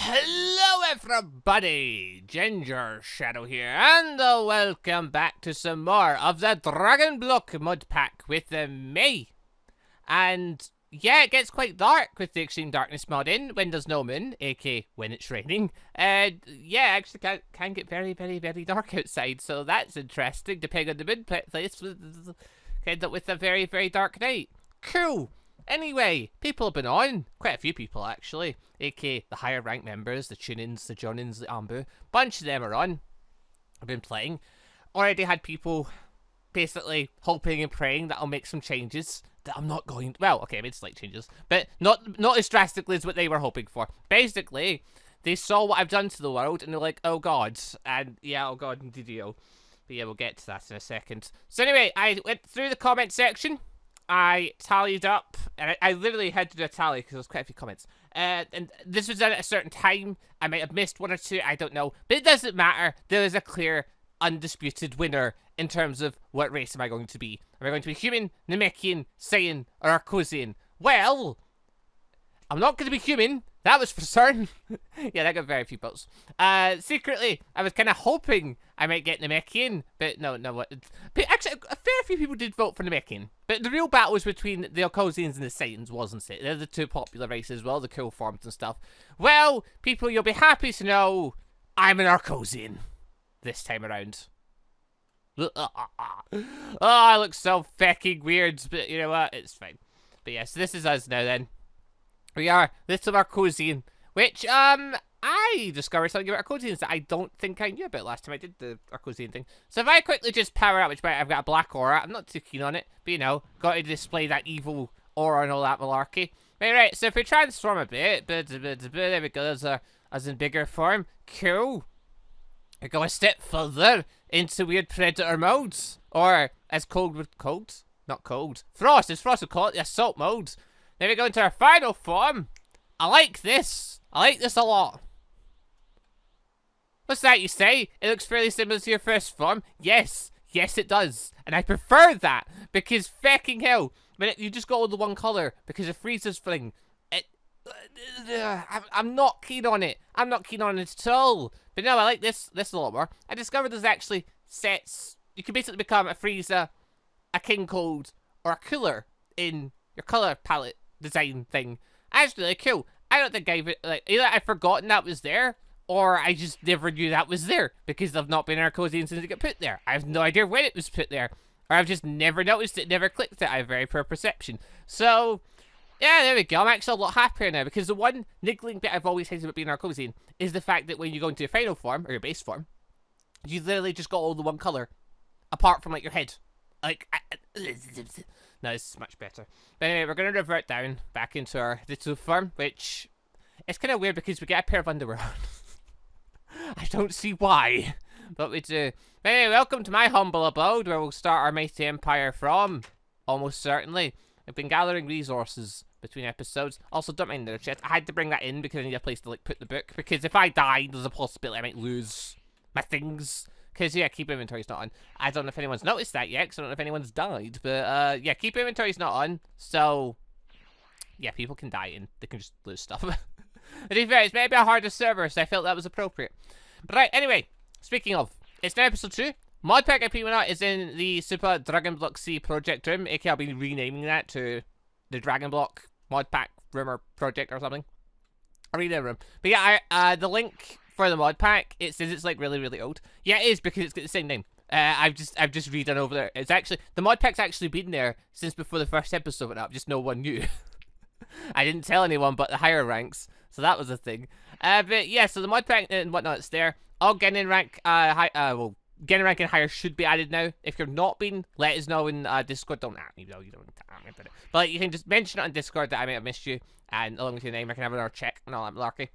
Hello everybody, Gingershadow here, and welcome back to some more of the Dragon Block Modpack with me. And yeah, it gets quite dark with the Extreme Darkness mod in when there's no moon, aka when it's raining. And yeah, actually can get very dark outside, so that's interesting. Depending on the moon place, end up with a very dark night. Cool. Anyway, people have been on. Quite a few people, actually. A.k.a. the higher rank members, the Tunins, the Jonins, the ANBU. Bunch of them are on. I've been playing. Already had people basically hoping and praying that I'll make some changes that I'm not going... Well, okay, I made slight changes. But not as drastically as what they were hoping for. Basically, they saw what I've done to the world and they're like, oh god. And yeah, oh god, indeed you. But yeah, we'll get to that in a second. So anyway, I went through the comment section. I tallied up, and I literally had to do a tally because there was quite a few comments. And this was done at a certain time. I might have missed one or two, I don't know. But it doesn't matter. There is a clear, undisputed winner in terms of what race am I going to be. Am I going to be human, Namekian, Saiyan, or Arcosian? Well, I'm not going to be human. That was for certain. Yeah, that got very few votes. Secretly, I was kind of hoping I might get Namekian, but no. But actually, a fair few people did vote for Namekian. But the real battle was between the Arcosians and the Saiyans, wasn't it? They're the two popular races as well, the cool forms and stuff. Well, people, you'll be happy to know I'm an Arcosian this time around. Oh, I look so fucking weird, but you know what? It's fine. But yes, this is us now then. We are Little Arcosian, which, I discovered something about Arcosians that I don't think I knew about last time I did the Arcosian thing. So if I quickly just power up, which I've got a black aura, I'm not too keen on it, but you know, got to display that evil aura and all that malarkey. Right, so if we transform a bit, there we go, as in bigger form, cool. We go a step further into weird predator modes, or as Frost would call it, the assault mode. Then we go into our final form. I like this. I like this a lot. What's that you say? It looks fairly similar to your first form. Yes, it does. And I prefer that, because fecking hell, when you just got all the one colour, because of Frieza's thing, I'm not keen on it. I'm not keen on it at all. But no, I like this a lot more. I discovered there's actually sets. You can basically become a Frieza, a King Cold, or a Cooler in your colour palette design thing. That's really cool. I don't think either I've forgotten that was there, or I just never knew that was there because I've not been Arcosian since it got put there. I have no idea when it was put there, or I've just never noticed it, never clicked it. I have very poor perception. So yeah, there we go. I'm actually a lot happier now because the one niggling bit I've always hated about being Arcosian is the fact that when you go into your final form or your base form, you literally just got all the one color, apart from like your head. Like, no, this is much better. But anyway, we're going to revert down back into our little form, which is kind of weird because we get a pair of underwear on. I don't see why, but we do. But anyway, welcome to my humble abode where we'll start our mighty empire from. Almost certainly. I've been gathering resources between episodes. Also, don't mind the chest. I had to bring that in because I need a place to like put the book. Because if I die, there's a possibility I might lose my things. Because, yeah, keep inventory's not on. I don't know if anyone's noticed that yet, because I don't know if anyone's died. But, yeah, keep inventory's not on. So, yeah, people can die and they can just lose stuff. But to be fair, it's maybe a harder server, so I felt that was appropriate. But right, anyway, speaking of, it's now episode 2. Modpack, if you know, is in the Super Dragon Block C project room. aka I'll be renaming that to the Dragon Block Modpack room or project or something. Arena room. But yeah, the link for the mod pack, it says it's like really old. Yeah, it is because it's got the same name. I've just redone over there. It's actually, the mod pack's actually been there since before the first episode went up. Just no one knew. I didn't tell anyone but the higher ranks, so that was a thing. But yeah, so the mod pack and whatnot, it's there. All Genin rank, well, Genin rank and higher should be added now. If you're not been, let us know in Discord. Don't at me though, you don't put it. But like, you can just mention it on Discord that I might have missed you, and along with your name, I can have another check and all that malarkey.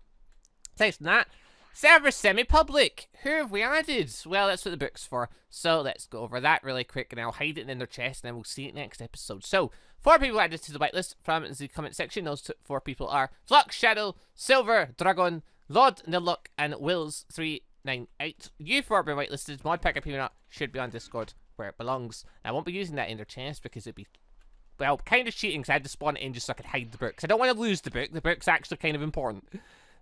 Thanks for that. Server semi-public. Who have we added? Well, that's what the book's for. So let's go over that really quick, and I'll hide it in their chest, and then we'll see it next episode. So 4 people added to the whitelist from the comment section. Those 4 people are Flux, Shadow, Silver, Dragon, Lord, Nilluck, and Wills398. You 4 have been whitelisted. Modpack, if you're not, should be on Discord where it belongs. Now, I won't be using that in their chest because it'd be, well, kind of cheating because I had to spawn it in just so I could hide the book. Because I don't want to lose the book. The book's actually kind of important.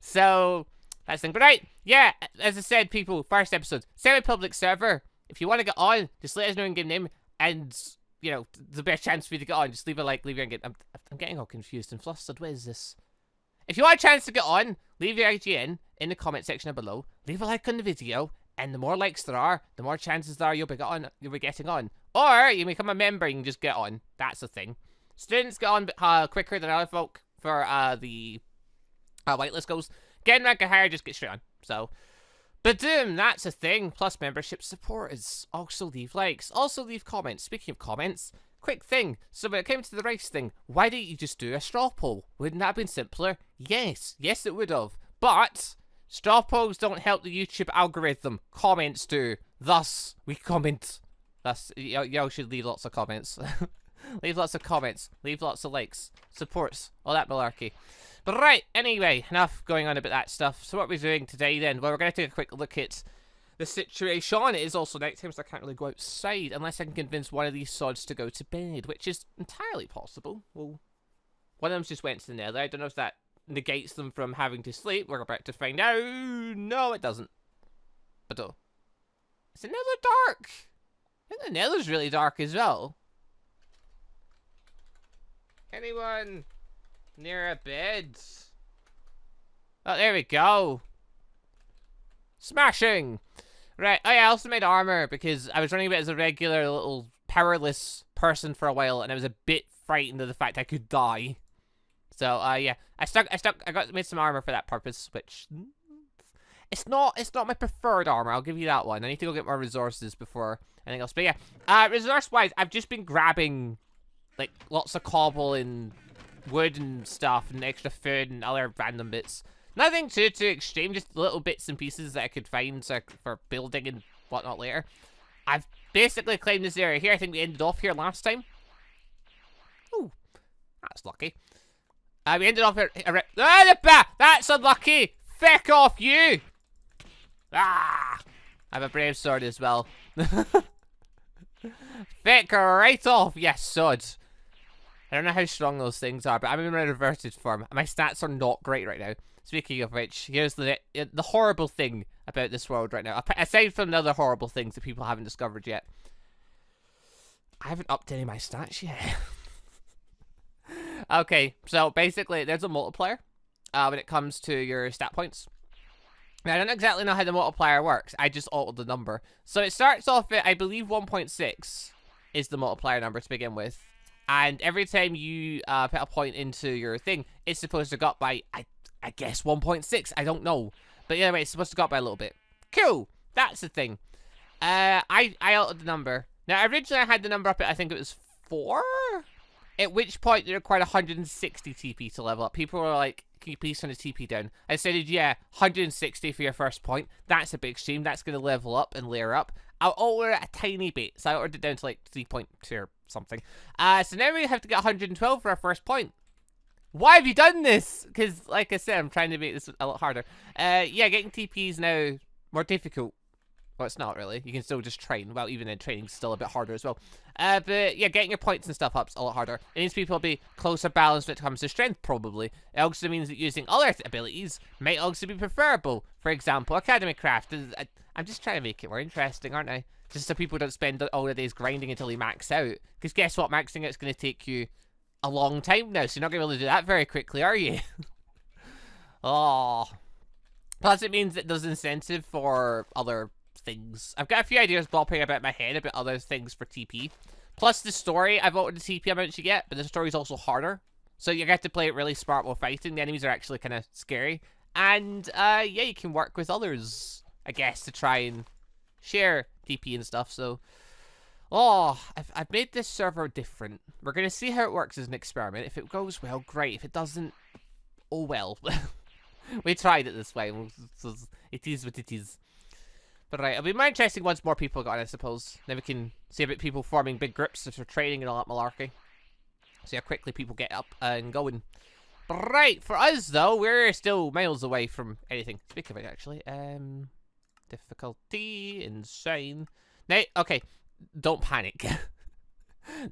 So That's the thing. But right, yeah, as I said, people, first episode, semi-public server. If you want to get on, just let us know in-game name, and, you know, the best chance for you to get on, just leave a like, leave your in-game. I'm getting all confused and flustered. What is this? If you want a chance to get on, leave your IGN in the comment section below. Leave a like on the video, and the more likes there are, the more chances there are you'll be getting on. Or you become a member, you can just get on. That's the thing. Students get on quicker than other folk for the whitelist goes. Getting rank higher, just get straight on. So, boom, that's a thing. Plus membership support is also leave likes, also leave comments. Speaking of comments, quick thing. So when it came to the race thing, why didn't you just do a straw poll? Wouldn't that have been simpler? Yes, it would have. But straw polls don't help the YouTube algorithm. Comments do. Thus, we comment. Thus, y'all should leave lots of comments. Leave lots of comments. Leave lots of likes. Supports. All that malarkey. But right, anyway, enough going on about that stuff. So what we're doing today then? Well, we're going to take a quick look at the situation. It is also nighttime, so I can't really go outside unless I can convince one of these sods to go to bed, which is entirely possible. Well, one of them just went to the nether. I don't know if that negates them from having to sleep. We're about to find out. No, it doesn't. But oh. Is the nether dark? I think the nether's really dark as well. Anyone near a bed? Oh, there we go. Smashing! Right, oh yeah, I also made armor because I was running a bit as a regular little powerless person for a while, and I was a bit frightened of the fact I could die. So, yeah, I made some armor for that purpose, which it's not my preferred armor. I'll give you that one. I need to go get more resources before anything else. But yeah, resource-wise, I've just been grabbing like lots of cobble and wood and stuff and extra food and other random bits. Nothing too extreme, just little bits and pieces that I could find for building and whatnot later. I've basically claimed this area here. I think we ended off here last time. Ooh, that's lucky. We ended off here. That's unlucky. Feck off, you. Ah, I have a brave sword as well. Feck right off, yes, sod. I don't know how strong those things are, but I'm in a reverted form. My stats are not great right now. Speaking of which, here's the horrible thing about this world right now. Aside from the other horrible things that people haven't discovered yet. I haven't upped any of my stats yet. Okay, so basically, there's a multiplier when it comes to your stat points. Now, I don't exactly know how the multiplier works. I just altered the number. So it starts off at, I believe, 1.6 is the multiplier number to begin with. And every time you put a point into your thing, it's supposed to go up by, I guess, 1.6. I don't know. But anyway, it's supposed to go up by a little bit. Cool. That's the thing. I altered the number. Now, originally I had the number up at, I think it was 4? At which point it required 160 TP to level up. People were like, can you please turn the TP down? I said, yeah, 160 for your first point. That's a big stream. That's going to level up and layer up. I'll alter it a tiny bit. So I altered it down to like 3.2 or something. So now we have to get 112 for our first point. Why have you done this? Because, like I said, I'm trying to make this a lot harder. Yeah, getting TP is now more difficult. Well, it's not really. You can still just train. Well, even then, training's still a bit harder as well. But yeah, getting your points and stuff up's a lot harder. It means people will be closer balanced when it comes to strength, probably. It also means that using other abilities might also be preferable. For example, Academy Craft. I'm just trying to make it more interesting, aren't I? Just so people don't spend all their days grinding until they max out. Because guess what? Maxing out's going to take you a long time now, so you're not going to be able to do that very quickly, are you? Oh. Plus, it means that there's incentive for other things. I've got a few ideas bopping about my head about other things for TP. Plus the story, I've altered the TP amount you get, but the story's also harder. So you get to play it really smart while fighting. The enemies are actually kind of scary. And, yeah, you can work with others, I guess, to try and share TP and stuff, so... Oh, I've made this server different. We're going to see how it works as an experiment. If it goes well, great. If it doesn't, oh well. We tried it this way. It is what it is. But right, it'll be more interesting once more people got on, I suppose. Then we can see about people forming big groups if they're training and all that malarkey. See how quickly people get up and going. But right, for us though, we're still miles away from anything. Speaking of it, actually, difficulty, insane. Now, okay, don't panic.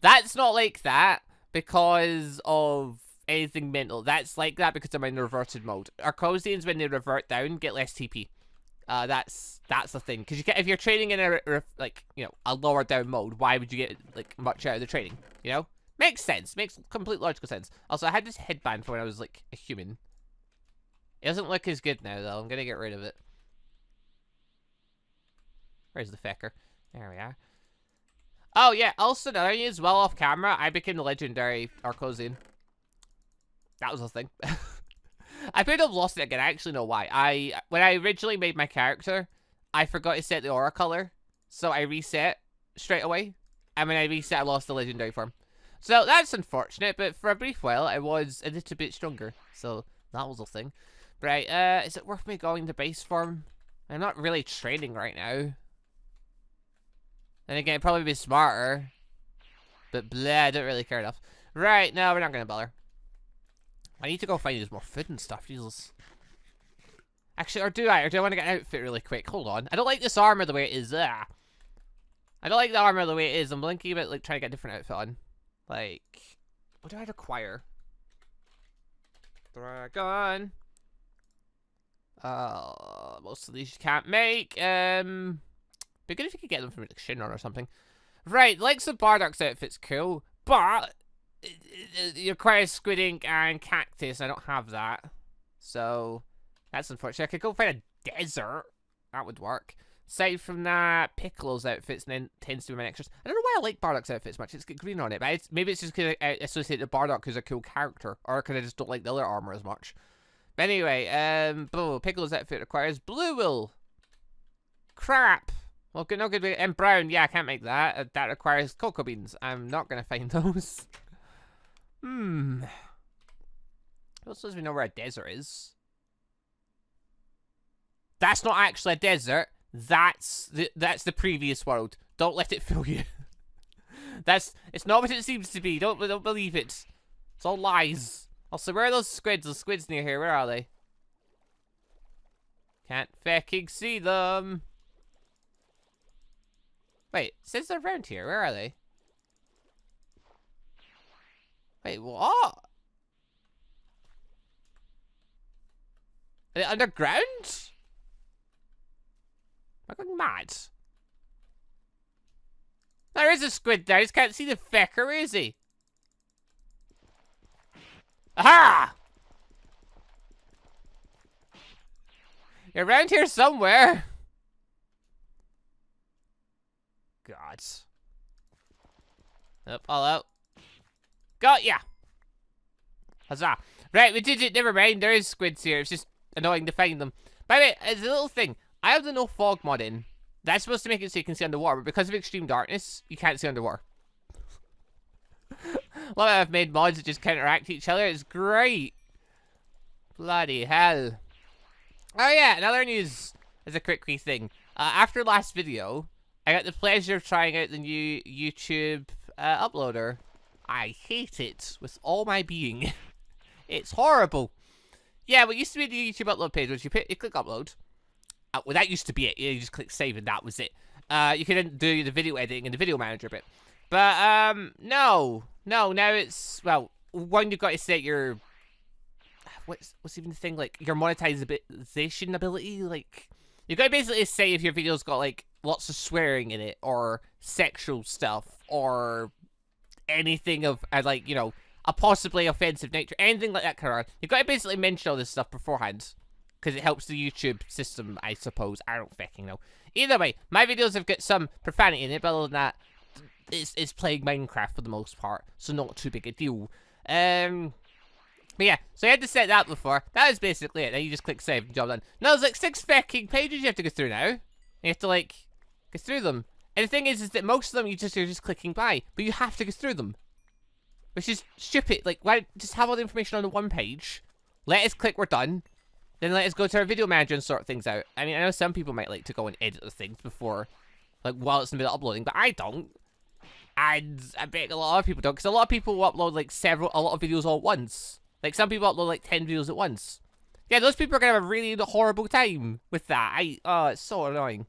That's not like that because of anything mental. That's like that because I'm in reverted mode. Arcosians, when they revert down, get less TP. That's the thing. Because if you're training in a like, you know, a lower down mode, why would you get like much out of the training? You know, makes sense. Makes complete logical sense. Also, I had this headband for when I was like a human. It doesn't look as good now though. I'm gonna get rid of it. Where's the fecker? There we are. Oh yeah. Also, another thing as well off camera, I became the legendary Arcosian. That was the thing. I could have lost it again. I actually know why. When I originally made my character, I forgot to set the aura color, so I reset straight away. And when I reset, I lost the legendary form. So that's unfortunate, but for a brief while, I was a little bit stronger. So that was the thing. Right, is it worth me going to base form? I'm not really training right now. Then again, it'd probably be smarter. But bleh, I don't really care enough. Right, no, we're not going to bother. I need to go find more food and stuff, Jesus. Actually, or do I want to get an outfit really quick? Hold on. I don't like this armor the way it is. I don't like the armor the way it is. I'm thinking about like trying to get a different outfit on. Like, what do I require? Dragon. Most of these you can't make. Be good if you could get them from like Shinron or something. Right, like some Bardock's outfit's cool, but it requires squid ink and cactus. I don't have that, so that's unfortunate. I could go find a desert. That would work. Aside from that, Piccolo's outfits then tends to be my extras. I don't know why I like Bardock's outfits much. It's got green on it, but maybe it's just because I associate the Bardock as a cool character, or because I just don't like the other armor as much. But anyway, Piccolo's outfit requires blue wool. Crap. Well, good, no good. And brown, yeah, I can't make that. That requires cocoa beans. I'm not gonna find those. Also, as we know where a desert is. That's not actually a desert. That's the previous world. Don't let it fool you. It's not what it seems to be. Don't believe it. It's all lies. Also, where are those squids? The squids near here. Where are they? Can't fucking see them. Wait, it says they're around here. Where are they? Wait, what? Are they underground? Am I going mad? There is a squid there. I just can't see the fecker, is he? Aha! You're around here somewhere. God. Up, all out. Got ya! Huzzah. Right, we did it. Never mind. There is squids here. It's just annoying to find them. By the way, it's a little thing. I have the no fog mod in. That's supposed to make it so you can see underwater, but because of extreme darkness, you can't see underwater. Well, I've made mods that just counteract each other. It's great. Bloody hell. Oh yeah, another news is a quick thing. After last video, I got the pleasure of trying out the new YouTube uploader. I hate it with all my being. It's horrible. Yeah, what used to be the YouTube upload page was you click upload. Well, that used to be it. You just click save and that was it. You can do the video editing in the video manager bit. But, no, now it's, well, one, you've got to set your, what's even the thing, like, your monetization ability, like, you've got to basically say if your video's got, like, lots of swearing in it, or sexual stuff, or anything of, like, you know, a possibly offensive nature, anything like that kind of, you've got to basically mention all this stuff beforehand, because it helps the YouTube system, I suppose. I don't fucking know. Either way, my videos have got some profanity in it, but other than that, it's playing Minecraft for the most part, so not too big a deal. But yeah, so I had to set that before. That is basically it. Then you just click save and job done. Now there's like 6 fucking pages you have to go through now. You have to like go through them. And the thing is that most of them you're just clicking by, but you have to go through them, which is stupid. Like, why just have all the information on the one page? Let us click we're done. Then let us go to our video manager and sort things out. I mean, I know some people might like to go and edit the things before, like, while it's in the middle of uploading, but I don't. And I bet a lot of people don't, because a lot of people will upload, like, a lot of videos all at once. Like, some people upload, like, 10 videos at once. Yeah, those people are going to have a really horrible time with that. Oh, it's so annoying.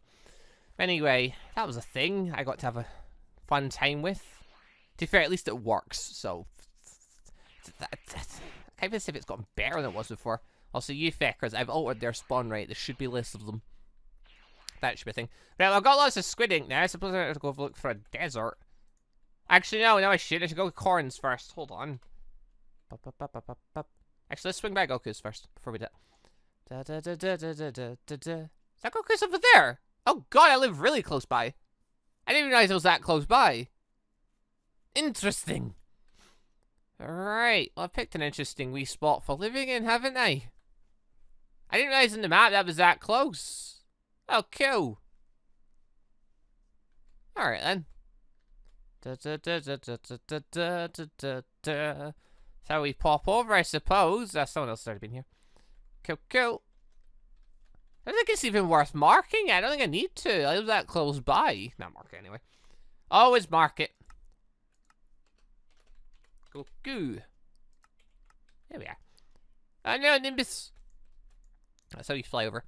Anyway, that was a thing I got to have a fun time with. To be fair, at least it works, so. can't even say if it's gotten better than it was before. Also, you feckers, I've altered their spawn rate. There should be less of them. That should be a thing. Right, well, I've got lots of squid ink now. I suppose I have to go look for a desert. Actually, no, I should. I should go with corns first. Hold on. Actually, let's swing by Goku's first before we do it. Is that Goku's over there? Oh god, I live really close by. I didn't even realize it was that close by. Interesting. Alright, well, I've picked an interesting wee spot for living in, haven't I? I didn't realize in the map that was that close. Oh, cool. Alright then. So we pop over, I suppose. Someone else started being here. Cool. I don't think it's even worth marking. I don't think I need to. I live that close by. Not mark it anyway. Always mark it. Go. There we are. No, Nimbus. That's how you fly over.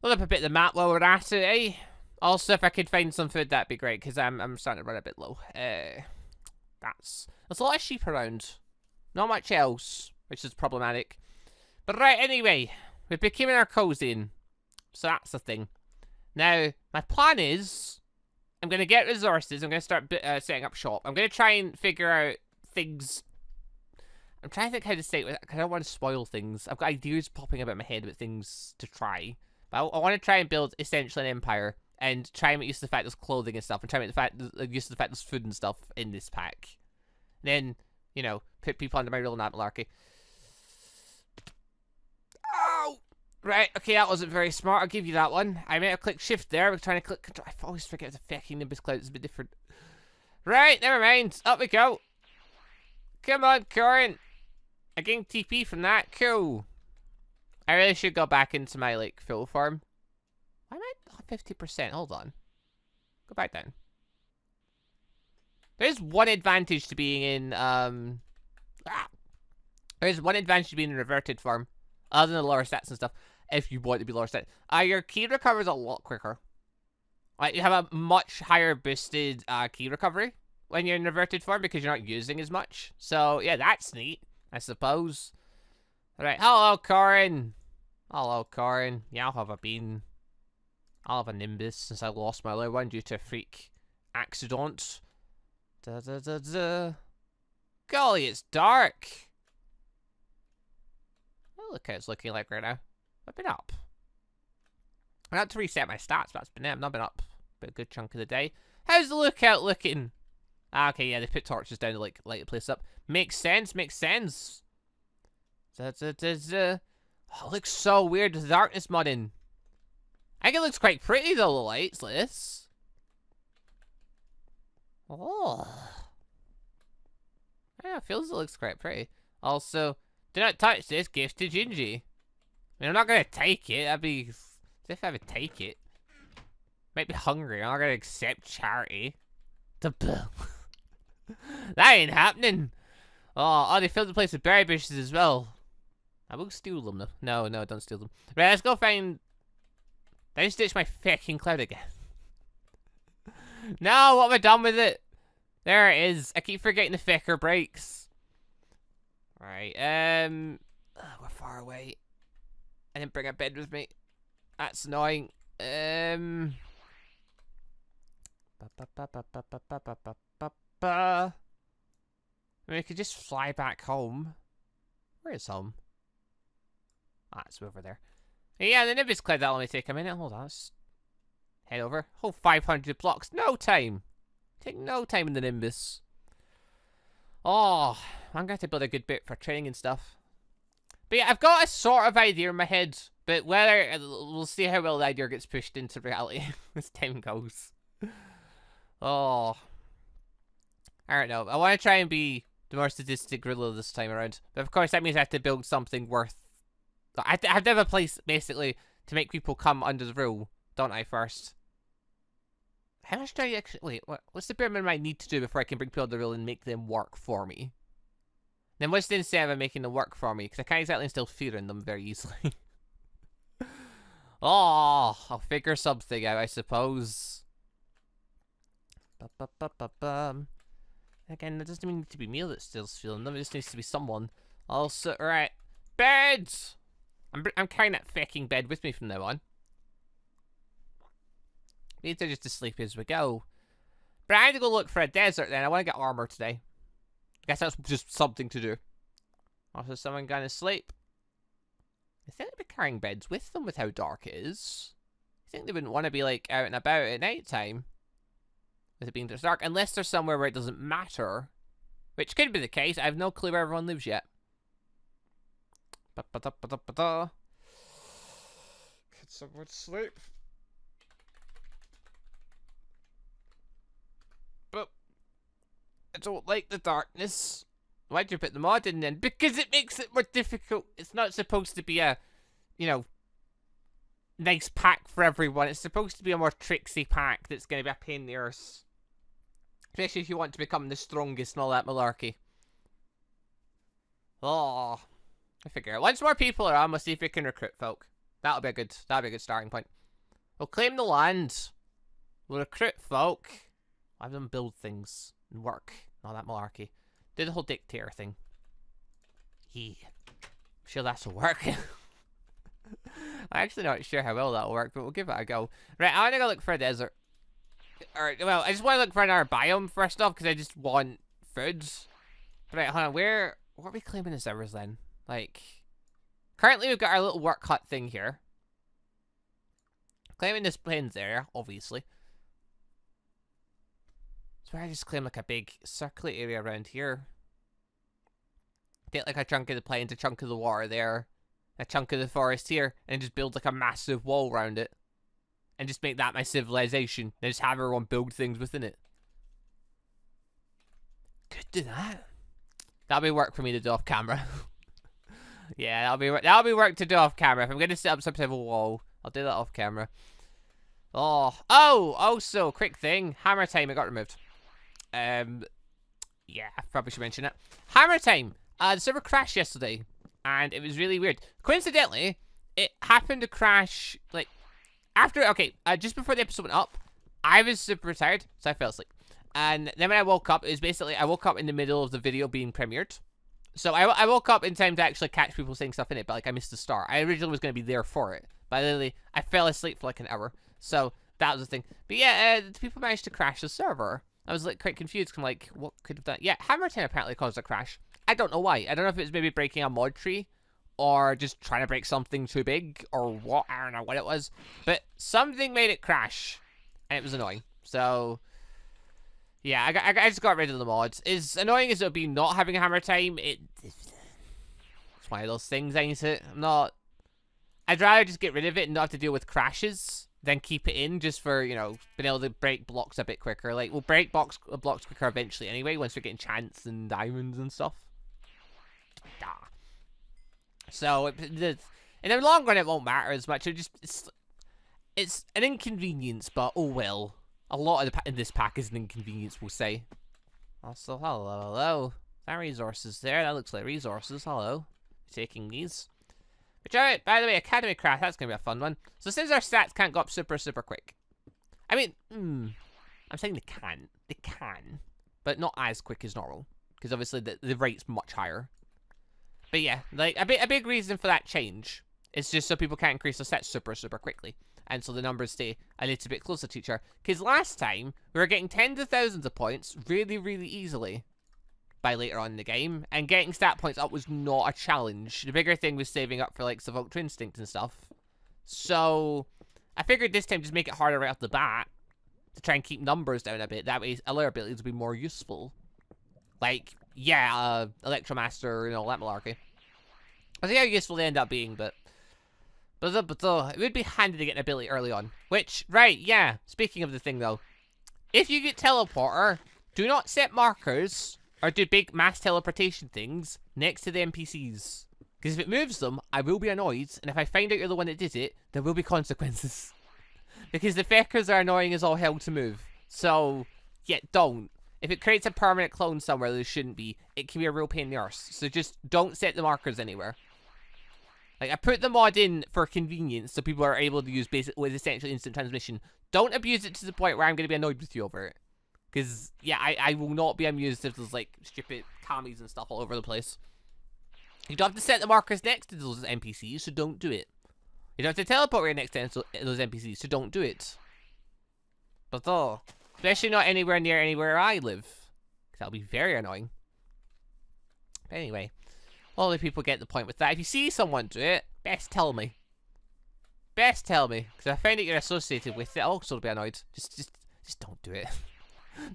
Load up a bit of the map while we're at it, eh? Also, if I could find some food, that'd be great, because I'm starting to run a bit low. There's a lot of sheep around. Not much else, which is problematic. But right, anyway, we've been keeping our cozy in. So that's the thing. Now, my plan is, I'm going to get resources. I'm going to start setting up shop. I'm going to try and figure out things. I'm trying to think how to say it, because I don't want to spoil things. I've got ideas popping about my head with things to try. But I want to try and build essentially an empire. And try and make use of the fact there's clothing and stuff. And try and make use of the fact there's food and stuff in this pack. And then, you know, put people under my rule and not malarkey. Oh! Right, okay, that wasn't very smart. I'll give you that one. I meant to click shift there. We're trying to click control. I always forget the fucking Nimbus Cloud. It's a bit different. Right, never mind. Up we go. Come on, Torrent. I gained TP from that. Cool. I really should go back into my, like, full form. Why am I 50%? Hold on. Go back down. There's one advantage to being in, There's one advantage to being in reverted form. Other than the lower stats and stuff. If you want to be lower stats. Your key recovers a lot quicker. Like, you have a much higher boosted, key recovery when you're in reverted form because you're not using as much. So, yeah, that's neat, I suppose. Alright, hello, Corin. Hello, Corin. Yeah, I'll have a bean. I'll have a Nimbus since I lost my other one due to a freak accident. Golly, it's dark. Oh, look how it's looking like right now. I've been up. I had to reset my stats, but I've not been up. Been a good chunk of the day. How's the lookout looking? Ah, okay, yeah, they put torches down to like light the place up. Makes sense, makes sense. Oh, it looks so weird with the darkness mod in. I think it looks quite pretty though, the lights like this. Oh. Yeah, it feels it looks quite pretty. Also, do not touch this gift to Gingy. I mean, I'm not gonna take it. That'd be as if I would take it. Might be hungry. I'm not gonna accept charity. That ain't happening. Oh, they filled the place with berry bushes as well. I will steal them though. No, don't steal them. Right, let's go find. Did I just ditch my fucking cloud again? No, what have I done with it? There it is. I keep forgetting the fecker breaks. Right, we're far away. I didn't bring a bed with me. That's annoying. I mean, we could just fly back home. Where is home? Ah, it's over there. Yeah, the Nimbus Cloud, that'll only take a minute. Hold on, let's head over. Whole 500 blocks. No time. Take no time in the Nimbus. Oh, I'm going to build a good bit for training and stuff. But yeah, I've got a sort of idea in my head. But whether, we'll see how well the idea gets pushed into reality as time goes. Oh. I don't know. I want to try and be the more sadistic gorilla this time around. But of course, that means I have to build something worth... I have to have a place, basically, to make people come under the rule, don't I, first? How much do I actually... Wait, what's the bare minimum I need to do before I can bring people under the rule and make them work for me? Then what's the incentive of making them work for me? Because I can't exactly instill fear in them very easily. Oh, I'll figure something out, I suppose. Again, that doesn't even need to be me that steals feeling them. It just needs to be someone. Also, right. Beds! I'm carrying that fucking bed with me from now on. Need to just to sleep as we go. But I had to go look for a desert then. I want to get armor today. I guess that's just something to do. Also, someone going to sleep. I think they'd be carrying beds with them with how dark it is. I think they wouldn't want to be like out and about at night time. With it being dark. Unless there's somewhere where it doesn't matter. Which could be the case. I have no clue where everyone lives yet. Could someone sleep? But I don't like the darkness. Why'd you put the mod in then? Because it makes it more difficult. It's not supposed to be a, you know, nice pack for everyone. It's supposed to be a more tricksy pack that's going to be a pain in the arse. Especially if you want to become the strongest and all that malarkey. Oh, I figure it. Once more people are on, we'll see if we can recruit folk. That'll be a good starting point. We'll claim the land. We'll recruit folk. Have them build things and work. All that malarkey. Do the whole dictator thing. Yeah. I'm sure that'll work. I'm actually not sure how well that'll work, but we'll give it a go. Right, I want to go look for a desert. Or, well, I just want to look for another biome first off, because I just want food. Right, hold on, what are we claiming as ours then? Like, currently we've got our little work hut thing here. Claiming this plains area, obviously. So I just claim like a big circular area around here. Get like a chunk of the plains, a chunk of the water there, a chunk of the forest here, and just build like a massive wall around it. And just make that my civilization. And just have everyone build things within it. Could do that. That'll be work for me to do off camera. Yeah, that'll be work to do off camera. If I'm gonna set up some type of wall, I'll do that off camera. Oh, also, quick thing. Hammer time, it got removed. Yeah, I probably should mention it. Hammer time. The server crashed yesterday, and it was really weird. Coincidentally, it happened to crash, like, just before the episode went up, I was super tired, so I fell asleep. And then when I woke up, it was basically, I woke up in the middle of the video being premiered. So I woke up in time to actually catch people saying stuff in it, but, like, I missed the start. I originally was going to be there for it, but literally, I fell asleep for, like, an hour. So, that was the thing. But yeah, people managed to crash the server. I was, like, quite confused. I'm like, what could have done? Yeah, Hammer Time apparently caused a crash. I don't know why. I don't know if it was maybe breaking a mod tree, or just trying to break something too big, or what. I don't know what it was. But something made it crash, and it was annoying. So, yeah, I just got rid of the mods. As annoying as it would be not having a Hammer Time, it's one of those things, ain't it? I'd rather just get rid of it and not have to deal with crashes than keep it in just for, you know, being able to break blocks a bit quicker. Like, we'll break blocks quicker eventually anyway, once we're getting chants and diamonds and stuff. So, in the long run, it won't matter as much. It's an inconvenience, but oh well. A lot of in this pack is an inconvenience, we'll say. Also, hello. That resources there. That looks like resources. Hello. Taking these. Which, alright, by the way, Academy Craft, that's going to be a fun one. So since our stats can't go up super quick. I mean, I'm saying they can. They can. But not as quick as normal. Because obviously the rate's much higher. But yeah, like, a big reason for that change is just so people can't increase their stats super quickly. And so the numbers stay a little bit closer to each other. Because last time, we were getting tens of thousands of points really easily. By later on in the game, and getting stat points up was not a challenge. The bigger thing was saving up for like some Ultra Instinct and stuff. So I figured this time just make it harder right off the bat to try and keep numbers down a bit. That way other abilities will be more useful. Like, yeah, Electromaster and all that malarkey. I see how useful they end up being, but it would be handy to get an ability early on. Which, right, yeah, speaking of the thing though, if you get Teleporter, do not set markers or do big mass teleportation things next to the NPCs. Because if it moves them, I will be annoyed. And if I find out you're the one that did it, there will be consequences. Because the feckers are annoying as all hell to move. So, yeah, don't. If it creates a permanent clone somewhere there shouldn't be, it can be a real pain in the arse. So just don't set the markers anywhere. Like, I put the mod in for convenience so people are able to use basic with essentially instant transmission. Don't abuse it to the point where I'm going to be annoyed with you over it. Because, yeah, I will not be amused if there's, like, stupid commies and stuff all over the place. You don't have to set the markers next to those NPCs, so don't do it. You don't have to teleport right next to those NPCs, so don't do it. But though, especially not anywhere near anywhere I live. Because that'll be very annoying. But anyway, all the people get the point with that. If you see someone do it, best tell me. Best tell me. Because I find that you're associated with it, I'll also be annoyed. Just don't do it.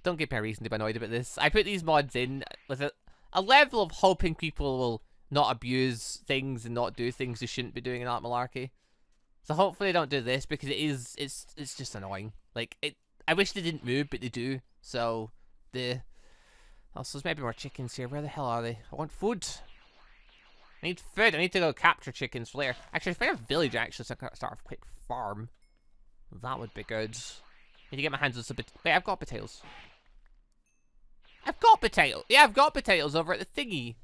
Don't give me a reason to be annoyed about this. I put these mods in with a level of hoping people will not abuse things and not do things they shouldn't be doing in Art Malarkey. So hopefully they don't do this, because it's just annoying. Like, I wish they didn't move, but they do. So also there's maybe more chickens here. Where the hell are they? I want food. I need food. I need to go capture chickens for later. Actually, if I have a village, actually, so I can start a quick farm. That would be good. Need to get my hands on some wait, I've got potatoes. I've got potatoes. Yeah, I've got potatoes over at the thingy.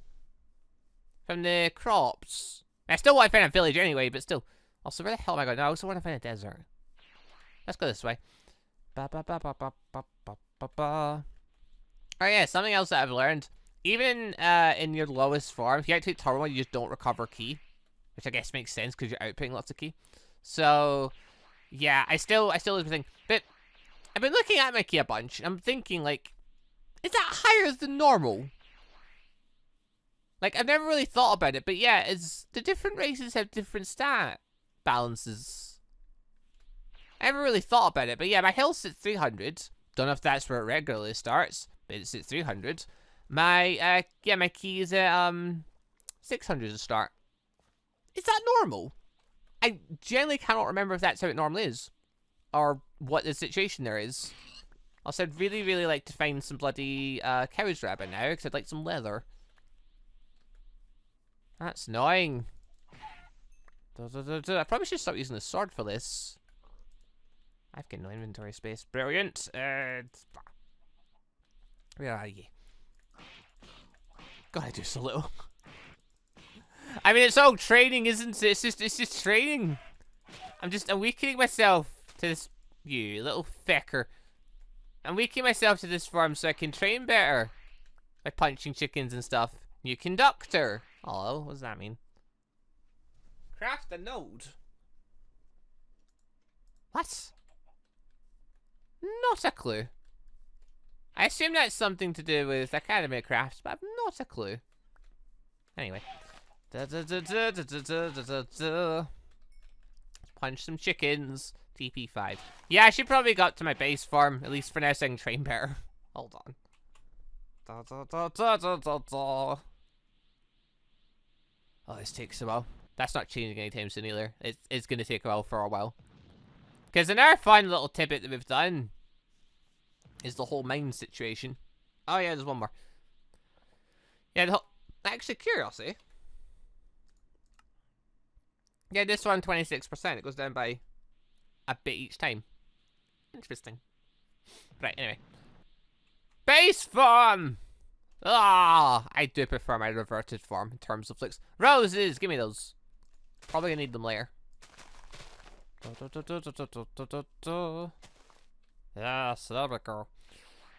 From the crops. I still want to find a village anyway, but still. Also, where the hell am I going? No, I also want to find a desert. Let's go this way. Oh yeah, something else that I've learned. Even in your lowest form, if you activate Torrent, you just don't recover key. Which I guess makes sense because you're outputting lots of key. So, yeah, I still lose my thing. But I've been looking at my key a bunch, and I'm thinking, like, is that higher than normal? Like, I've never really thought about it, but yeah, the different races have different stat balances. I never really thought about it, but yeah, my health's at 300. Don't know if that's where it regularly starts, but it's at 300. My key is at 600 to start. Is that normal? I generally cannot remember if that's how it normally is, or what the situation there is. Also, I'd really, really like to find some bloody cow's rabbit now, because I'd like some leather. That's annoying. I probably should stop using the sword for this. I've got no inventory space. Brilliant. Where are you? Gotta do so little. I mean, it's all training, isn't it? It's just training. I'm weakening myself to this. You little fecker. I'm weakening myself to this farm so I can train better by punching chickens and stuff. New conductor. Hello, what does that mean? Craft a node. What? Not a clue. I assume that's something to do with Academy of Crafts, but I've not a clue. Anyway. Punch some chickens. TP5. Yeah, I should probably go up to my base farm, at least for now, so I can train better. Hold on. Oh, this takes a while. That's not changing anytime soon either. It's going to take a while for a while. Because another fun little tidbit that we've done is the whole mine situation. Oh yeah, there's one more. Yeah, the whole... Actually, curiosity. Yeah, this one, 26%. It goes down by a bit each time. Interesting. Right, anyway. Base farm! Ah, I do prefer my reverted form in terms of looks. Roses, give me those. Probably gonna need them later. Yes, there we go.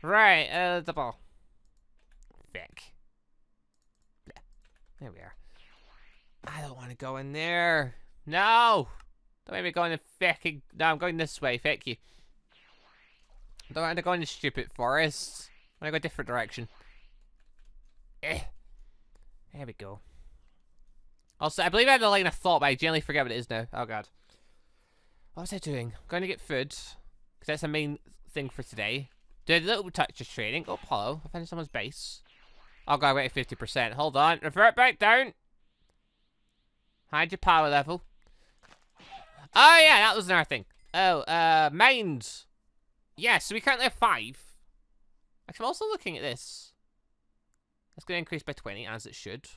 Right, the ball. Vic. There we are. I don't want to go in there. No! Don't make me go in the fucking... No, I'm going this way. Thank you. I don't want to go in the stupid forest. I want to go a different direction. There we go. Also, I believe I had a line of thought, but I generally forget what it is now. Oh god. What was I doing? I'm going to get food, because that's the main thing for today. Do a little touch of training. Oh, hello. I found someone's base. Oh god, I went to 50%. Hold on. Revert back down. Hide your power level. Oh yeah, that was another thing. Oh, mines. Yeah, so we currently have 5. Actually, I'm also looking at this. That's going to increase by 20, as it should.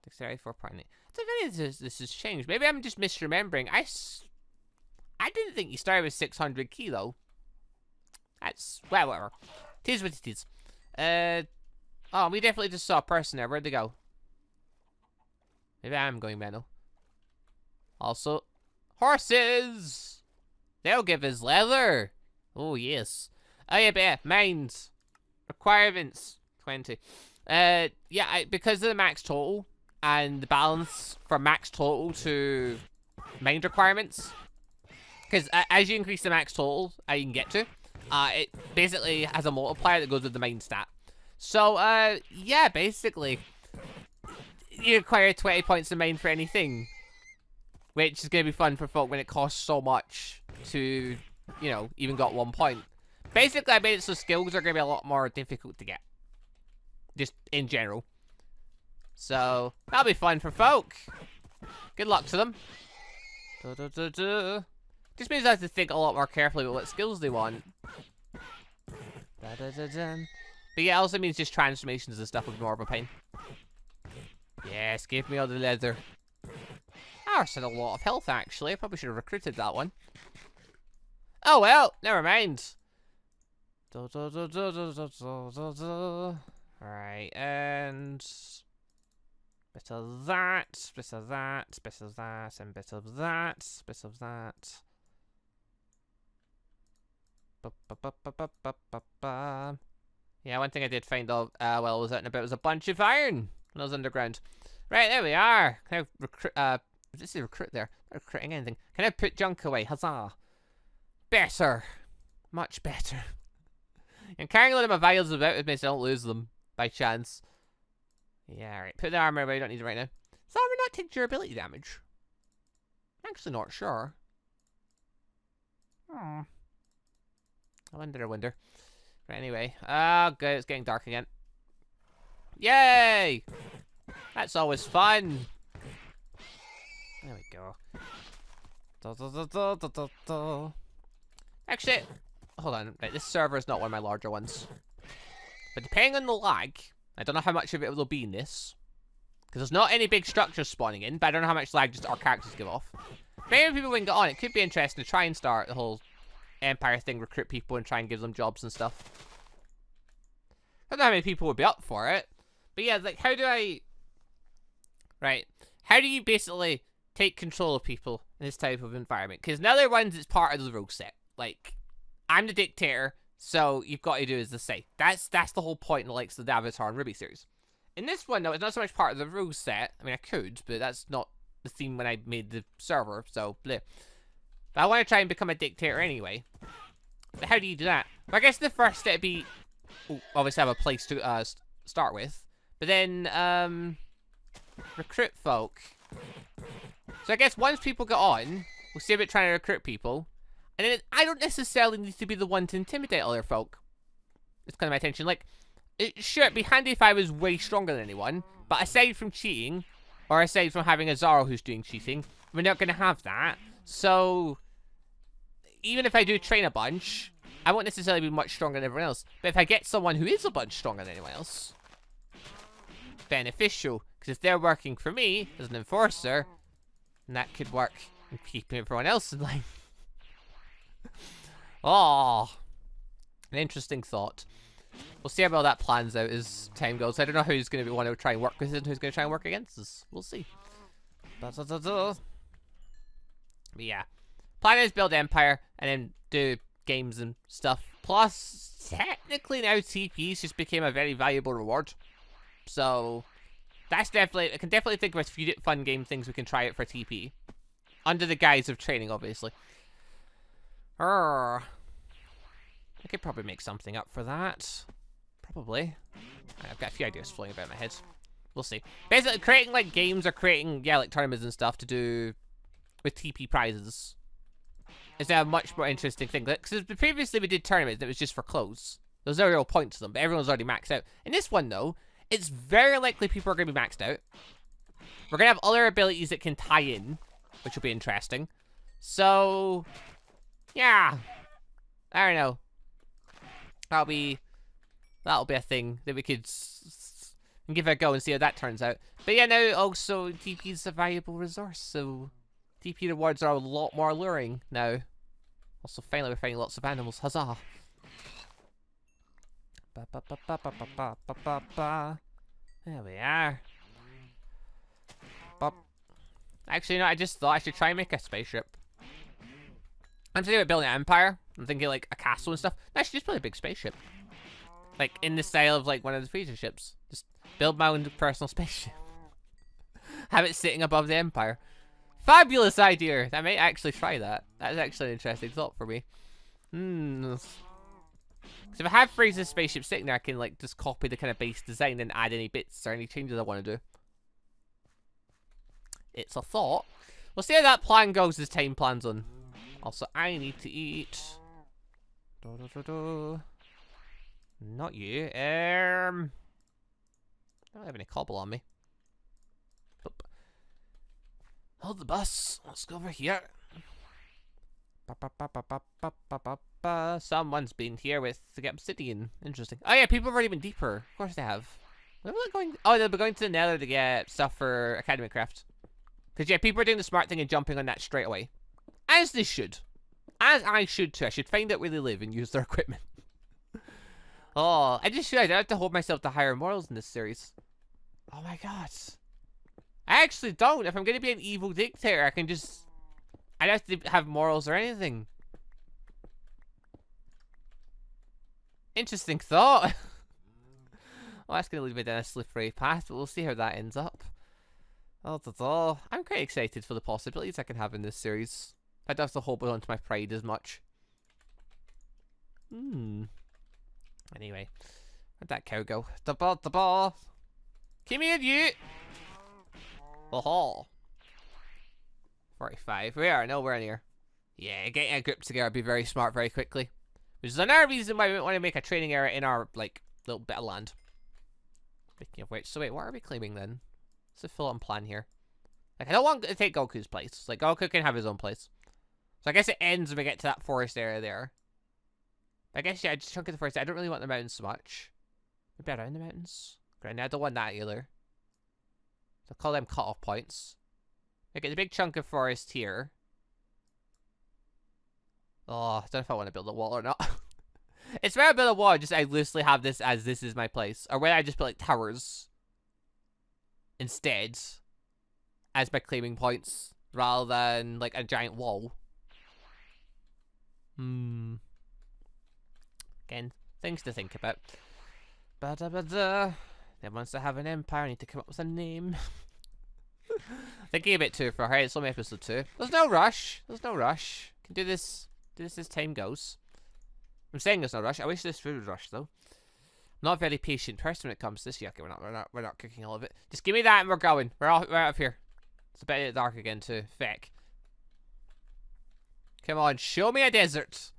Dexterity 4.8. I don't know if this has changed. Maybe I'm just misremembering. I didn't think you started with 600 key, though. That's... Well, whatever. It is what it is. Oh, we definitely just saw a person there. Where'd they go? Maybe I am going mental. Also, horses! They'll give us leather. Oh, yes. Oh yeah, but yeah, mines. Requirements. 20. Yeah, because of the max total and the balance from max total to mine requirements, because as you increase the max total you can get to, it basically has a multiplier that goes with the mine stat. So, yeah, basically, you require 20 points of mine for anything, which is going to be fun for folk when it costs so much to, you know, even got 1 point. Basically, I made it so skills are going to be a lot more difficult to get. Just in general. So, that'll be fun for folk. Good luck to them. Just means I have to think a lot more carefully about what skills they want. But yeah, it also means just transformations and stuff would be more of a pain. Yes, give me all the leather. Ours had a lot of health, actually. I probably should have recruited that one. Oh well, never mind. Alright, and... bit of that, bit of that, bit of that, and bit of that, bit of that. Yeah, one thing I did find out while I was out and about was a bunch of iron when I was underground. Right, there we are. Can I recruit, this is recruit there. Not recruiting anything. Can I put junk away? Huzzah. Better. Much better. I'm carrying a lot of my vials about with me so I don't lose them by chance. Yeah, right. Put the armor away. I don't need it right now. Does armor not take durability damage? I'm actually not sure. I wonder. Right, anyway. Oh, good. It's getting dark again. Yay! That's always fun. There we go. Actually, hold on. Right, this server is not one of my larger ones. But depending on the lag, I don't know how much of it will be in this. Because there's not any big structures spawning in, but I don't know how much lag just our characters give off. Maybe people can get on. It could be interesting to try and start the whole Empire thing, recruit people and try and give them jobs and stuff. I don't know how many people would be up for it. But yeah, like, how do I... Right. How do you basically take control of people in this type of environment? Because in other ones, it's part of the rule set. Like, I'm the dictator, so you've got to do as I say. That's the whole point in the likes of the Avatar and Ruby series. In this one, though, it's not so much part of the rule set. I mean, I could, but that's not the theme when I made the server, so bleh. But I want to try and become a dictator anyway. But how do you do that? Well, I guess the first step would be... obviously have a place to start with. But then, recruit folk. So I guess once people get on, we'll see about trying to recruit people. And then I don't necessarily need to be the one to intimidate other folk. It's kind of my intention. Like, sure, it'd be handy if I was way stronger than anyone. But aside from cheating, or aside from having a Zaro who's doing cheating, we're not going to have that. So, even if I do train a bunch, I won't necessarily be much stronger than everyone else. But if I get someone who is a bunch stronger than anyone else, beneficial. Because if they're working for me as an enforcer, then that could work in keeping everyone else in line. Oh, an interesting thought. We'll see how that plans out as time goes. I don't know who's going to want to try and work with us and who's going to try and work against us. We'll see. But yeah. Plan is build Empire and then do games and stuff. Plus, technically now TPs just became a very valuable reward. So, that's definitely... I can definitely think of a few fun game things we can try out for TP. Under the guise of training, obviously. I could probably make something up for that. Probably. I've got a few ideas floating about in my head. We'll see. Basically, creating, like, games or creating, yeah, like, tournaments and stuff to do with TP prizes is now a much more interesting thing. Because previously we did tournaments that was just for clothes. There was no real point to them, but everyone's already maxed out. In this one, though, it's very likely people are going to be maxed out. We're going to have other abilities that can tie in, which will be interesting. So, yeah. I don't know. That'll be a thing that we could give it a go and see how that turns out. But yeah, now also TP is a valuable resource, so TP rewards are a lot more alluring now. Also, finally we're finding lots of animals. Huzzah! There we are. Actually, no, I just thought I should try and make a spaceship. I'm thinking about building an empire, I'm thinking like a castle and stuff. No, I should just build a big spaceship. Like in the style of like one of the freezer ships. Just build my own personal spaceship. Have it sitting above the Empire. Fabulous idea! I might actually try that. That's actually an interesting thought for me. So if I have Fraser's spaceship sitting there, I can like just copy the kind of base design and add any bits or any changes I want to do. It's a thought. We'll see how that plan goes as time plans on. Also, I need to eat. Not you. I don't have any cobble on me. Oop. Hold the bus. Let's go over here. Someone's been here with the obsidian. Interesting. Oh yeah, people have already been deeper. Of course they have. Where are they going? Oh, they'll be going to the Nether to get stuff for Academy Craft. Because yeah, people are doing the smart thing and jumping on that straight away. As they should. As I should too. I should find out where they live and use their equipment. Oh, I just realized I have to hold myself to higher morals in this series. Oh my god. I actually don't. If I'm going to be an evil dictator, I can just... I don't have to have morals or anything. Interesting thought. Well, that's going to lead me down a slippery path, but we'll see how that ends up. Oh, I'm quite excited for the possibilities I can have in this series. I don't have to hold on to my pride as much. Anyway, where'd that cow go? The ball. Come here, you. Oh, 45. We are nowhere near. Yeah, getting a group together would be very smart very quickly. Which is another reason why we want to make a training area in our, like, little bit of land. Speaking of which, so wait, what are we claiming then? What's the full-on plan here? Like, I don't want to take Goku's place. Like, Goku can have his own place. So I guess it ends when we get to that forest area there. I guess, yeah, just chunk of the forest. I don't really want the mountains so much. Maybe around the mountains? Great, I don't want that either. So I'll call them cut-off points. I get the big chunk of forest here. Oh, I don't know if I want to build a wall or not. It's where I build a wall, just I loosely have this as this is my place. Or where I just put like towers instead as my claiming points rather than like a giant wall. Again, things to think about. Then once I have an empire, I need to come up with a name. Thinking a bit too far. Hey, it's only episode 2. There's no rush. There's no rush. Can do this as time goes. I'm saying there's no rush. I wish this food was rushed though. I'm not a very patient person when it comes to this. Yeah, okay, we're not cooking all of it. Just give me that and we're going. We're out of here. It's a bit dark again too. Feck. Come on, show me a desert.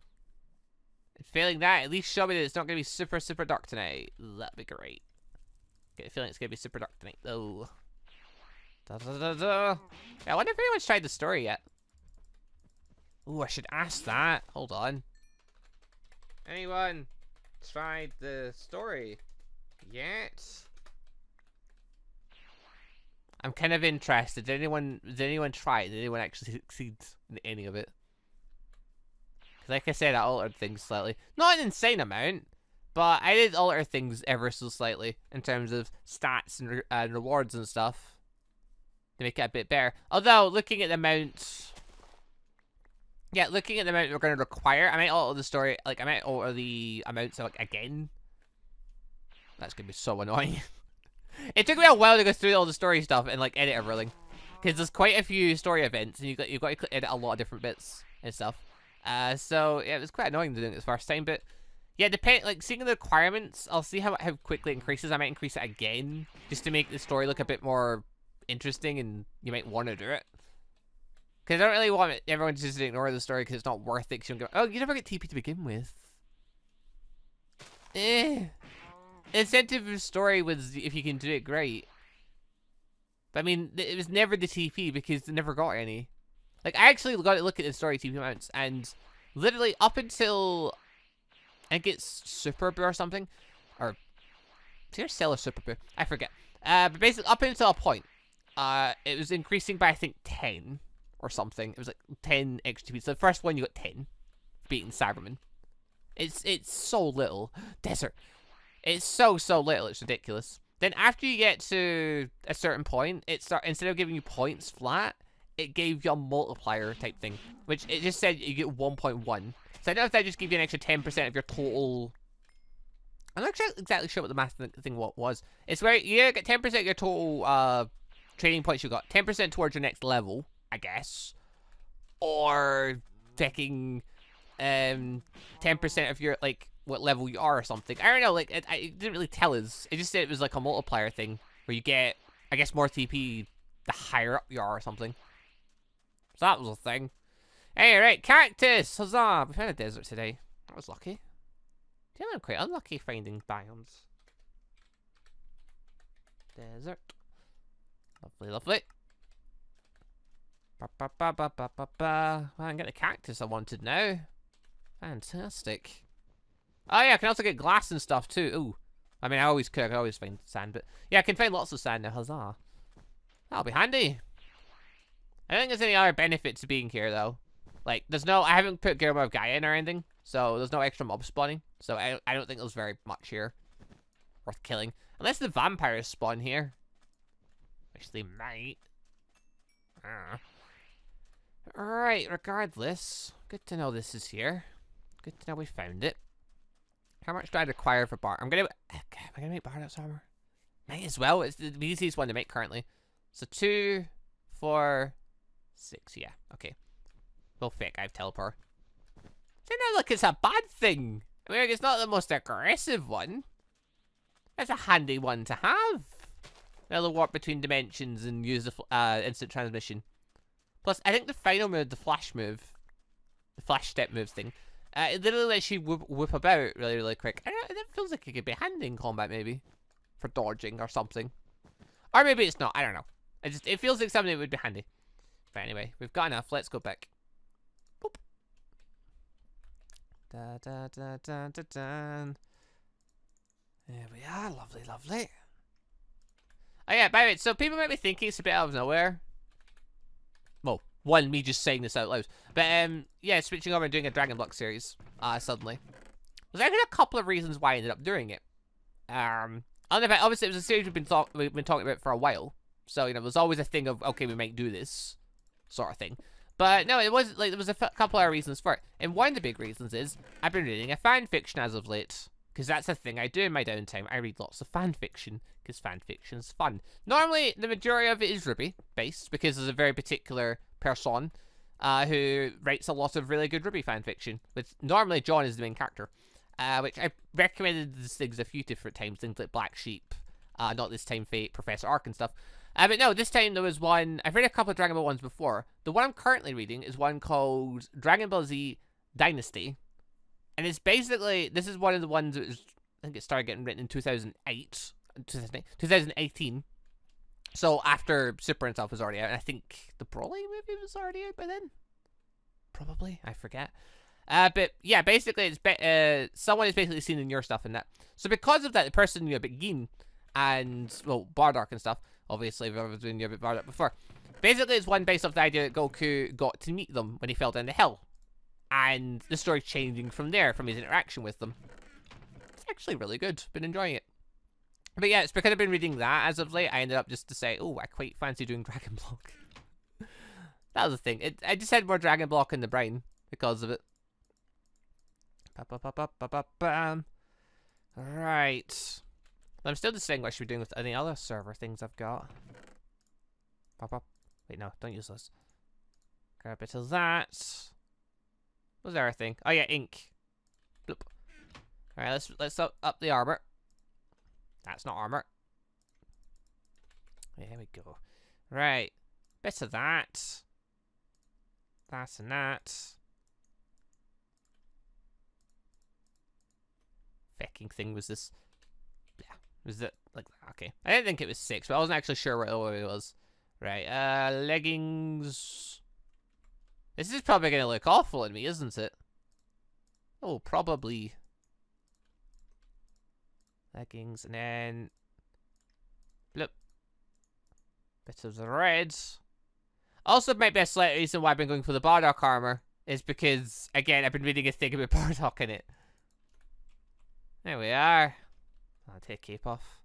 And failing that, at least show me that it's not going to be super, super dark tonight. That'd be great. Get a feeling it's going to be super dark tonight though. Yeah, I wonder if anyone's tried the story yet. Ooh, I should ask that. Hold on. Anyone tried the story yet? I'm kind of interested. Did anyone try it? Did anyone actually succeed in any of it? Like I said, I altered things slightly. Not an insane amount, but I did alter things ever so slightly in terms of stats and rewards and stuff to make it a bit better. Although, looking at the amount... Yeah, looking at the amount we're going to require, I might alter the story, like, I might alter the amounts, like, again. That's going to be so annoying. It took me a while to go through all the story stuff and, like, edit everything. Because there's quite a few story events, and you've got to edit a lot of different bits and stuff. So, yeah, it was quite annoying doing it the first time, but... Yeah, like, seeing the requirements, I'll see how quickly it increases. I might increase it again, just to make the story look a bit more interesting, and you might want to do it. Because I don't really want everyone to just ignore the story because it's not worth it. Cause oh, you never get TP to begin with. The incentive of the story was if you can do it, great. But I mean, it was never the TP because they never got any. Like, I actually got to look at the story TP amounts, and literally up until I think it's Super Boo or something, or is there Seller Super Boo? I forget. But basically, up until a point, it was increasing by I think 10. Or something. It was like 10 extra TP. So the first one you got 10. Beating Cyberman. It's so little. Desert. It's so little. It's ridiculous. Then after you get to a certain point, instead of giving you points flat, it gave you a multiplier type thing, which it just said you get 1.1. So I don't know if that just gave you an extra 10% of your total. I'm not exactly sure what the math thing was. It's where you get 10% of your total training points you got, 10% towards your next level, I guess, or taking 10% of your, like, what level you are or something. I don't know, like, it didn't really tell us. It just said it was like a multiplier thing where you get, I guess, more TP the higher up you are or something. So that was a thing. Hey, right, cactus! Huzzah! We found a desert today. That was lucky. Yeah, I'm quite unlucky finding biomes. Desert. Lovely, lovely. Well, I can get the cactus I wanted now. Fantastic. Oh yeah, I can also get glass and stuff too. Ooh. I mean, I always could. I can always find sand, but yeah, I can find lots of sand now. Huzzah. That'll be handy. I don't think there's any other benefit to being here, though. Like, there's no... I haven't put Guillermo of Gaia in or anything, so there's no extra mob spawning. So I don't think there's very much here worth killing. Unless the vampires spawn here. Which they might. Alright, regardless. Good to know this is here. Good to know we found it. How much do I require for bar? Am I gonna make Bardak's armor? Might as well. It's the easiest one to make currently. So 2, 4, 6. Yeah, okay. Well, fake. I have teleport. It's not like it's a bad thing. I mean, it's not the most aggressive one. It's a handy one to have. It'll warp between dimensions and use the instant transmission. Plus, I think the final move, the flash move, the flash step move thing, it literally lets you whip about really, really quick. I don't know, it feels like it could be handy in combat, maybe. For dodging or something. Or maybe it's not. I don't know. It feels like something that would be handy. But anyway, we've got enough. Let's go back. Boop. Da da da da da da. There we are. Lovely, lovely. Oh yeah, by the way, so people might be thinking it's a bit out of nowhere. Well, one, me just saying this out loud. But yeah, switching over and doing a Dragon Block series suddenly. There's actually a couple of reasons why I ended up doing it. Obviously, it was a series we've been talking about for a while. So, you know, there's always a thing of, okay, we might do this sort of thing. But no, it was like there was a couple of reasons for it. And one of the big reasons is I've been reading a fan fiction as of late. Because that's a thing I do in my downtime. I read lots of fan fiction because fan fiction's fun. Normally, the majority of it is Ruby based because there's a very particular person who writes a lot of really good Ruby fan fiction. With normally John is the main character. Which I recommended these things a few different times, things like Black Sheep, not this time Fate, Professor Ark and stuff. But no, this time there was one, I've read a couple of Dragon Ball ones before. The one I'm currently reading is one called Dragon Ball Z Dynasty. And it's basically, this is one of the ones that was, I think it started getting written in 2018. So after Super and stuff was already out, and I think the Broly movie was already out by then? Probably, I forget. But yeah, basically, it's someone is basically seen in your stuff in that. So because of that, the person knew about Gin and, well, Bardock and stuff. Obviously, we've ever been about Bardock before. Basically, it's one based off the idea that Goku got to meet them when he fell down the hill. And the story changing from there, from his interaction with them. It's actually really good. Been enjoying it. But yeah, it's because I've been reading that as of late, I ended up just to say, oh, I quite fancy doing Dragon Block. That was the thing. I just had more Dragon Block in the brain because of it. Right. I'm still deciding what I should be doing with any other server things I've got. Wait, no, don't use those. Grab a bit of that. What's the other thing? Oh yeah, ink. Bloop. Alright, let's up the armor. That's not armor. There we go. Right. Bit of that. That and that. Fecking thing was this. Yeah. Was it like that? Okay. I didn't think it was 6, but I wasn't actually sure what order it was. Right. Leggings. This is probably going to look awful on me, isn't it? Oh, probably. Leggings, and then... Bloop. Bit of the red. Also, maybe a slight reason why I've been going for the Bardock armor is because, again, I've been reading a thing about Bardock in it. There we are. I'll take cape off.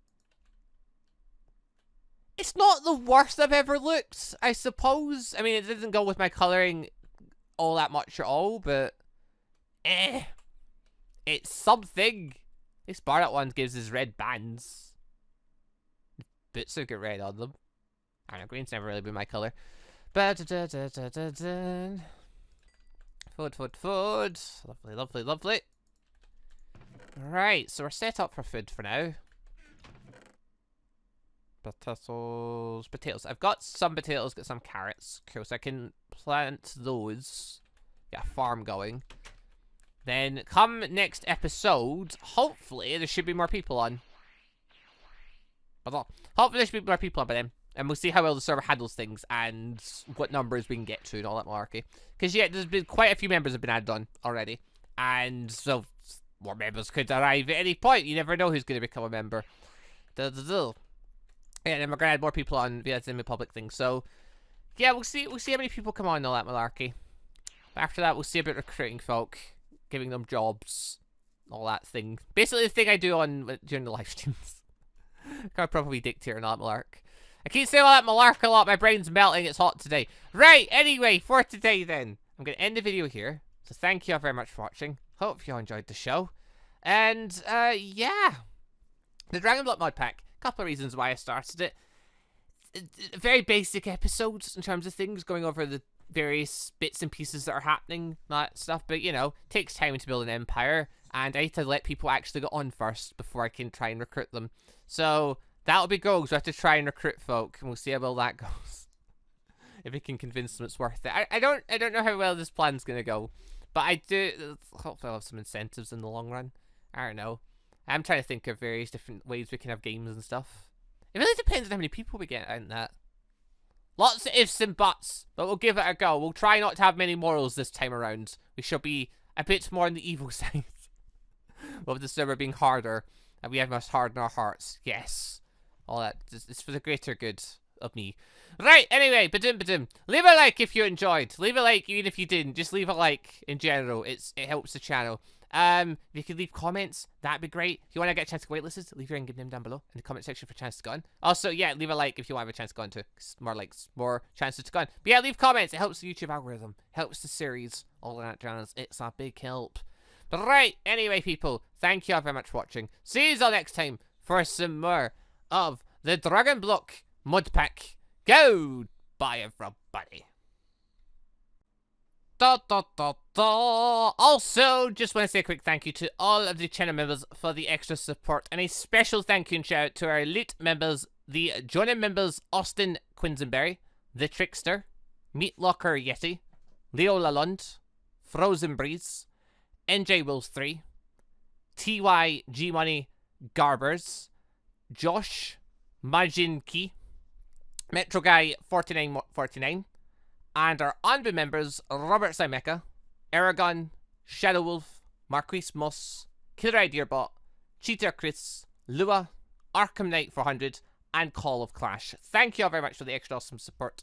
It's not the worst I've ever looked, I suppose. I mean, it doesn't go with my colouring all that much at all, but it's something. This Barrett one gives us red bands. Boots have got red on them. I don't know, green's never really been my colour. Food. Lovely, lovely, lovely. Right, so we're set up for food for now. Potatoes. I've got some potatoes, got some carrots. Cool, so I can plant those. Get a farm going. Then, come next episode, hopefully there should be more people on. Hopefully there should be more people on by then. And we'll see how well the server handles things and what numbers we can get to and all that malarkey. Because, yeah, there's been quite a few members have been added on already. And so, more members could arrive at any point. You never know who's going to become a member. Yeah, and then we're going to add more people on via the public thing. So, yeah, we'll see how many people come on and all that malarkey. After that, we'll see about recruiting folk, giving them jobs, all that thing. Basically, the thing I do during the live streams. Can't probably dictate or not malark. I keep saying all that malark a lot. My brain's melting. It's hot today. Right, anyway, for today then, I'm going to end the video here. So thank you all very much for watching. Hope you all enjoyed the show. And, yeah. The Dragon Block mod pack. Couple of reasons why I started it. Very basic episodes in terms of things, going over the various bits and pieces that are happening, that stuff. But, you know, takes time to build an empire. And I need to let people actually get on first before I can try and recruit them. So that'll be goals. We have to try and recruit folk, and we'll see how well that goes. If we can convince them it's worth it. I don't know how well this plan's gonna go, but I do. Hopefully, I'll have some incentives in the long run. I don't know. I'm trying to think of various different ways we can have games and stuff. It really depends on how many people we get out in that. Lots of ifs and buts, but we'll give it a go. We'll try not to have many morals this time around. We shall be a bit more on the evil side. With the server being harder, and we have must harden our hearts. Yes. All that. It's for the greater good of me. Right, anyway, badum. Leave a like if you enjoyed. Leave a like even if you didn't. Just leave a like in general. It helps the channel. If you could leave comments, that'd be great. If you want to get a chance to go waitlisted, leave your in-game name down below in the comment section for a chance to go on. Also, yeah, leave a like if you want to have a chance to go on too. More likes, more chances to go on. But yeah, leave comments. It helps the YouTube algorithm. Helps the series. All of that jazz. It's a big help. But right, anyway, people, thank you all very much for watching. See you all next time for some more of the Dragon Block mod pack. Goodbye, everybody. Also, just want to say a quick thank you to all of the channel members for the extra support, and a special thank you and shout out to our elite members, the joining members Austin Quinsonberry, The Trickster, Meatlocker Yeti, Leo Lalonde, Frozen Breeze, NJ Wills 3, TY G Money Garbers, Josh Majin Key, Metro Guy 4949, and our ANBU members Robert Scimeca, Eragon, Shadow Wolf, Marquis Moss, Killer Idearbot, Cheater Chris, Lua, Arkham Knight400, and Call of Clash. Thank you all very much for the extra awesome support.